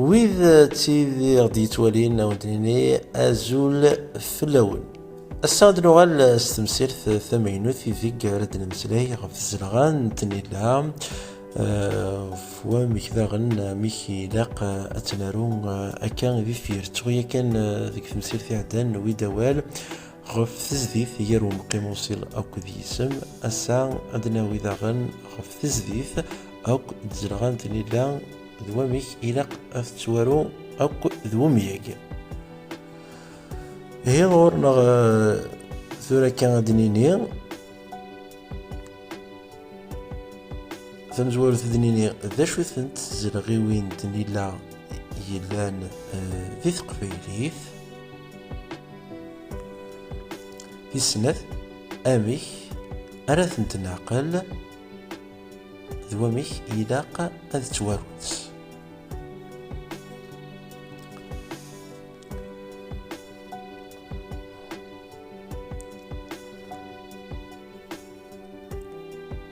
وإذا تيدي غدي يتوالين ودنيني أزول فلاون الساعد نغال استمسير ثمينو في فيك رد المسلاي غف الزلغان تنيلا فوا مكذاغن ميكي لاق أتنارون أكان ذي فير تغيا كان ذيك تمسير في عدن ويدوال غف تزديث يرو مقيموصيل أوك ذي اسم الساعة عندنا ويداغن غف تزديث أوك الزلغان تنيلا ذواميك إلاق أفتوارو أوك ذواميك هي غور نغ ثورة كان دنيني ثمزوار ثدنيني ذا شو ثنت زلغيوين دنيلا يلان ذي ثقفيليث في السنة أميك أراثن تناقل ذواميك إلاق أذ تواروت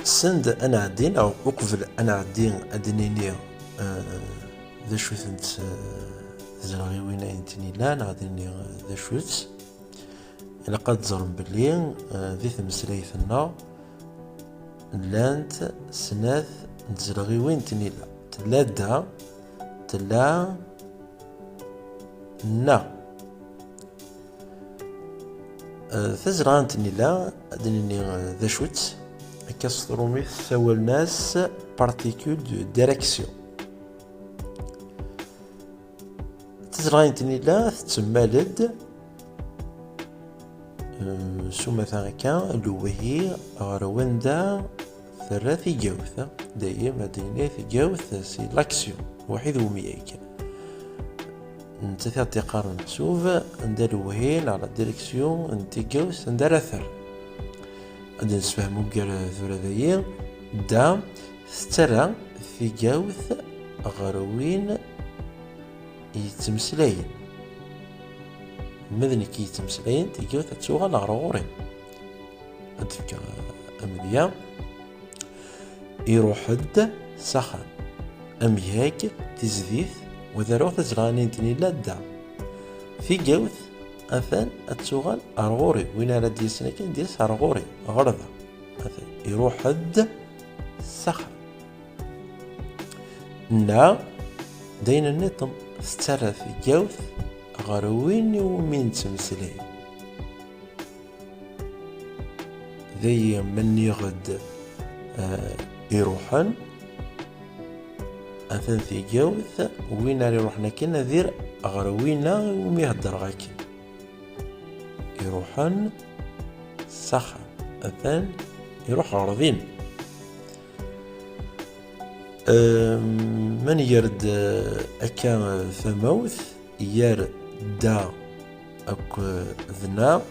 سند أنا عدين أو أقفل أنا عدين أدنيني ذا شو ثنت زلغيوين أنتني لا نعديني ذا شوت إلا قد ظلم بلين ذي ثمسليثنا لانت سناث نتزلغيوين تنيلا تلادا تلا نا تزرغان تنيلا أدنيني ذا شوت كاستروميث سوال ناس بارتيكول دو ديريكسيون تزرغين تنيلا تتمالد سو مثلا كان لوهي غرواندا ثلاثي جوثة دايما دينيث جوث سي لاكسيون واحد ومياك انت ثلاثي قارن محسوب عند لوهين على ديريكسيون انت جوث عند اثر عند نسفهمو كار ثورة ذايا دا سترى في جوث غروين يتمسلاين مذني كي يتمسلاين تيجوث تسوغا لغرورين عندك أمديا يروح حد سخن أمياك تزديث وذروث تزغانين تنيلا دا في جوث أثان أتسوغال أرغوري وين على ديسنا كان ديس أرغوري غرضة أثان يروح حد سخن نا دين النظام سترى في جوث غروين ومين تمثلين ذي من يغد يروحن أثن في جوث وين اللي روحنا كنا ذير غروينا وميهدر غاكي يروحن سخن أثن يروح غرضين من يرد أكا ثموث يرد دا أك ذنا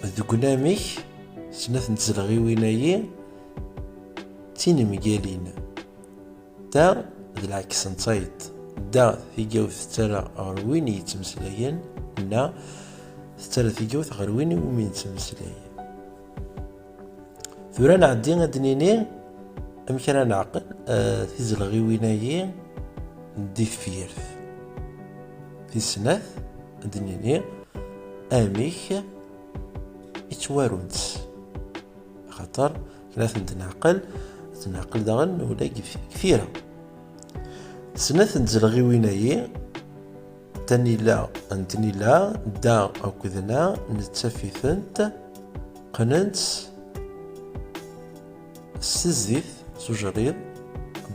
ذقنامك سنة نتزلغي وينايي تين مقالين دا بالعكس نصيد دا في جوث ترى غرويني يتمسلين نا ترى في جوث غرويني ومين تمسلين ثوران عدين أدنيني أمكن نعقل في زلغي وينايي دي فيرث في سنة دنيني أميك يتوارونت خاطر كلاث تنعقل داغن ولا كثيرة سنة تنزلغي وينايي تنيلا دا أو كذنا نتسفي ثنت قننت سزيث سجرير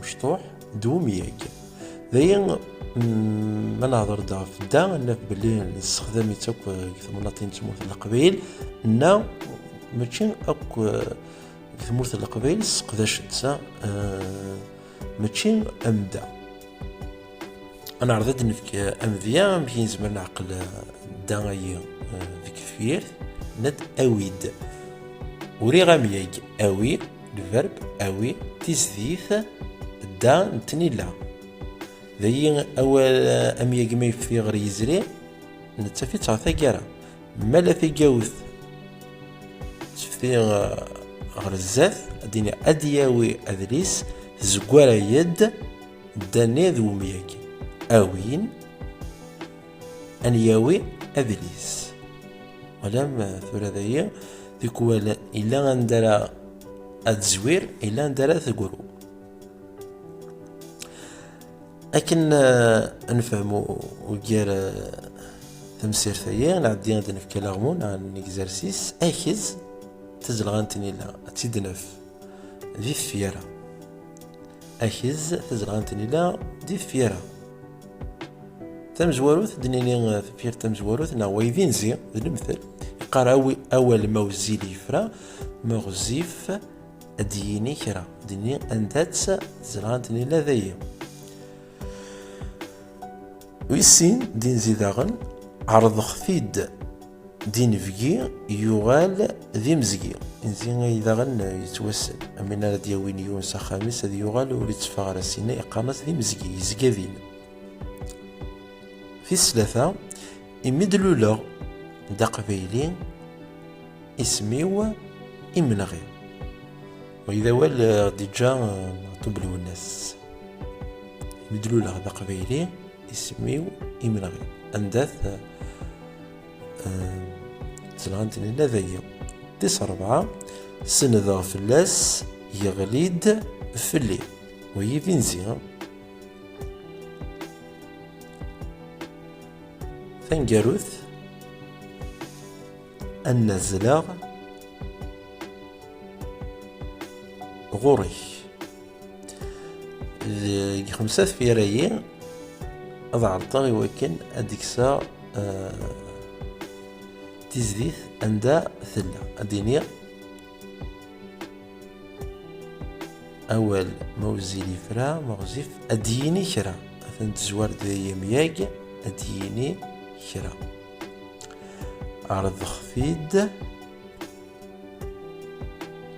مشطوح دومياك ذاين ما نهضر دا في دا ناف بلي نستخدمي توك كثمرتين تموت القبيل نا ماشي اك كثمرت القبيل استقداشت ماشي امدا انا عرضت نفك امذيا مكين زمر نعقل دا غايا ذيك فيرث ند اويد وري غامياك اوي الفرب اوي تزديث دا نتنيلا ذي أول أمياق ما يفثي غير يزري نتفي تعطي كارا مالا في جوث تفثي غير الزاف ديني أدياوي أدريس زقوارا يد داني ذو مياك أوين أن ياوي أذليس ولم ثورة ذي ذكوال إلا أندرا التزوير إلا أندرا ثقرو لكن نفهمو وجار تمسير ثيا نعدي عندنا في كلاغمون عن إكزارسيس أكيز تزلغانتني لا تيدنف ذي الفيرة أكيز تزلغانتني لا ذي الفيرة تمزواروث دنيني فير تمزواروث نا ويفينزي المثل يقرا أول موزي ليفرا مغزيف ديني كرا ديني أندات تزلغانتني لا ذي ويسين دين زيداغن عرض خفيد دين فيجي يغال ذي مزقي إنزين إذا غن يتوسل أمين راه دياوين يونس خامس هذي يغال وليت تفاغر السنة إقامة ذي مزقي يزقاذين في الثلاثة إمدلولا دا قبيلي اسميو إمنغي وإذا وال ديجا طبلو الناس إمدلولا دا قبيلي اسميو إمنغي أنداث زلغانتني لا ذي ديس 4 سنذا فلاس يغليد فلي وهي فينزي ثنقاروث النزلاغ غوري خمسة في رايي أضع الطاغي ولكن أديكسا تزديث عند ثلة الدنيا أول موزي لفرا مغزيف أديني كرا مثلا تزوار ذي مياج أديني كرا عرض خفيد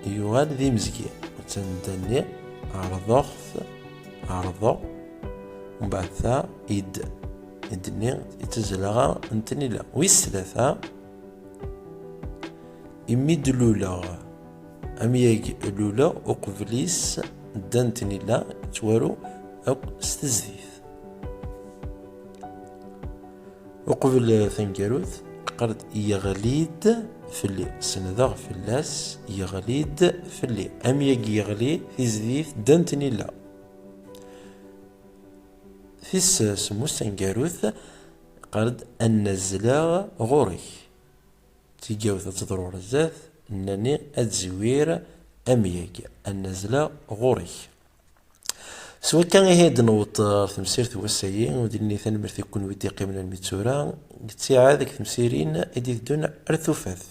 يغال ذي مزقية وتندني عرض ومن بعد ثا إدني يتزلغا انتني لا ويسلثا إميد لولا أمياج لولا أقفليس دانتني لا توارو أو استزديث أقفل ثنكاروث قرد يغليد فلي سنذاغ فلاس يغليد فلي أمياج يغلي في زديث دانتني لا في سمو ثنكاروث قرد النزلاغ غوري تيجاوث تضرور الزاث انني اتزوير امياك النزلة غوري سواء كان هيد نوط تمسيرت وسايين وديني ثاني مرثي يكون ودي قيمنا المتسورة قلت ساعة ذاك تمسيرين ادي دون ارثوفاث